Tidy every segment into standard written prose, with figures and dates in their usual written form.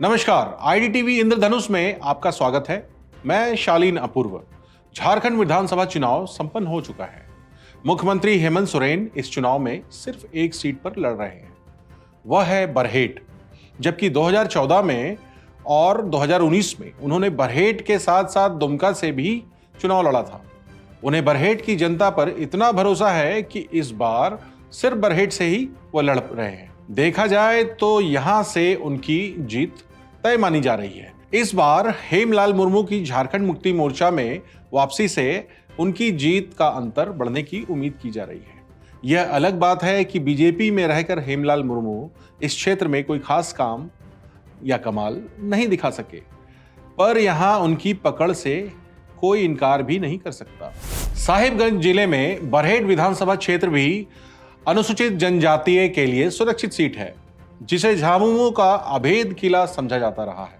नमस्कार, आईडीटीवी इंद्रधनुष में आपका स्वागत है। मैं शालीन अपूर्व। झारखंड विधानसभा चुनाव संपन्न हो चुका है। मुख्यमंत्री हेमंत सोरेन इस चुनाव में सिर्फ एक सीट पर लड़ रहे हैं, वह है बरहेट। जबकि 2014 में और 2019 में उन्होंने बरहेट के साथ साथ दुमका से भी चुनाव लड़ा था। उन्हें बरहेट की जनता पर इतना भरोसा है कि इस बार सिर्फ बरहेट से ही वो लड़ रहे हैं। देखा जाए तो यहां से उनकी जीत तय मानी जा रही है। इस बार हेमलाल मुर्मू की झारखंड मुक्ति मोर्चा में वापसी से उनकी जीत का अंतर बढ़ने की उम्मीद की जा रही है। यह अलग बात है कि बीजेपी में रहकर हेमलाल मुर्मू इस क्षेत्र में कोई खास काम या कमाल नहीं दिखा सके, पर यहां उनकी पकड़ से कोई इनकार भी नहीं कर सकता। साहिबगंज जिले में बरहेट विधानसभा क्षेत्र भी अनुसूचित जनजातीय के लिए सुरक्षित सीट है, जिसे झामुमो का अभेद किला समझा जाता रहा है।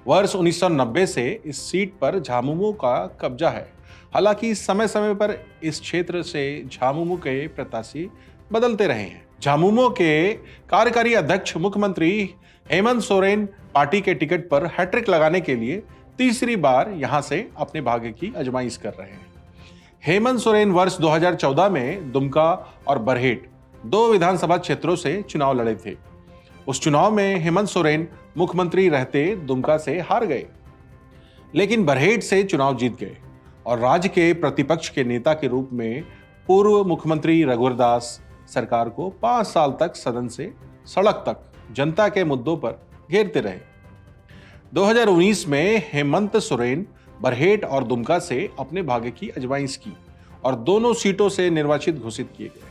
वर्ष 1990 से इस सीट पर झामुमो का कब्जा है। हालांकि समय समय पर इस क्षेत्र से झामुमो के प्रत्याशी बदलते रहे हैं। झामुमो के कार्यकारी अध्यक्ष मुख्यमंत्री हेमंत सोरेन पार्टी के टिकट पर हैट्रिक लगाने के लिए तीसरी बार यहां से अपने भाग्य की आजमाइश कर रहे हैं। हेमंत सोरेन वर्ष 2014 में दुमका और बरहेट दो विधानसभा क्षेत्रों से चुनाव लड़े थे। उस चुनाव में हेमंत सोरेन मुख्यमंत्री रहते दुमका से हार गए, लेकिन बरहेट से चुनाव जीत गए और राज्य के प्रतिपक्ष के नेता के रूप में पूर्व मुख्यमंत्री रघुवर दास सरकार को 5 साल तक सदन से सड़क तक जनता के मुद्दों पर घेरते रहे। 2019 में हेमंत सोरेन बरहेट और दुमका से अपने भाग्य की आजमाइश की और दोनों सीटों से निर्वाचित घोषित किए गए।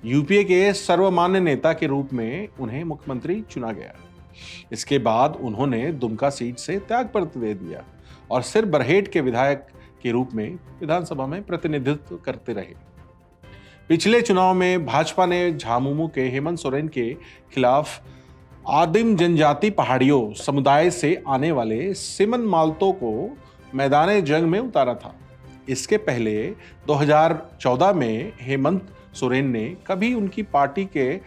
यूपीए के सर्वमान्य नेता के रूप में उन्हें मुख्यमंत्री चुना गया। इसके बाद उन्होंने दुमका सीट से त्यागपत्र दे दिया और सिर्फ बरहेट के विधायक के रूप में विधानसभा में प्रतिनिधित्व करते रहे। पिछले चुनाव में भाजपा ने झामुमो के हेमंत सोरेन के खिलाफ आदिम जनजाति पहाड़ियों समुदाय से आने वाले सिमन मालतो को मैदान जंग में उतारा था। इसके पहले 2014 में हेमंत सोरेन ने कभी उनकी पार्टी के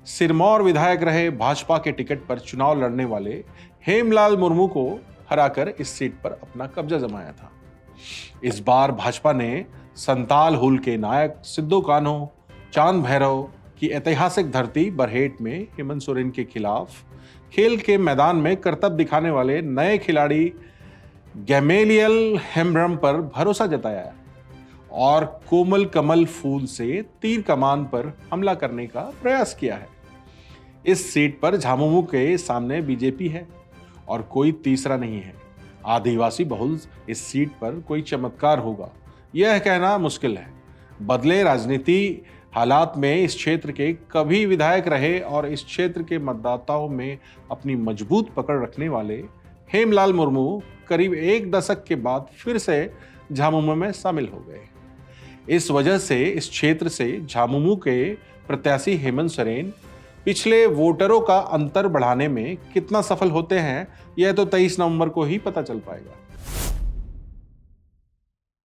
सिरमौर विधायक रहे भाजपा के टिकट पर चुनाव लड़ने वाले हेमलाल मुर्मू को हराकर इस सीट पर अपना कब्जा जमाया था। इस बार भाजपा ने संताल हुल के नायक सिद्धू कान्हो चांद भैरव की ऐतिहासिक धरती बरहेट में हेमंत सोरेन के खिलाफ खेल के मैदान में करतब दिखाने वाले नए खिलाड़ी गैमेलियल हेम्ब्रम पर भरोसा जताया और कोमल कमल फूल से तीर कमान पर हमला करने का प्रयास किया है। इस सीट पर झामुमो के सामने बीजेपी है और कोई तीसरा नहीं है। आदिवासी बहुल इस सीट पर कोई चमत्कार होगा, यह कहना मुश्किल है। बदले राजनीति हालात में इस क्षेत्र के कभी विधायक रहे और इस क्षेत्र के मतदाताओं में अपनी मजबूत पकड़ रखने वाले हेमलाल मुर्मू करीब 1 दशक के बाद फिर से झामुमो में शामिल हो गए। इस वजह से इस क्षेत्र से झामुमो के प्रत्याशी हेमंत सोरेन पिछले वोटरों का अंतर बढ़ाने में कितना सफल होते हैं, यह तो 23 नवंबर को ही पता चल पाएगा।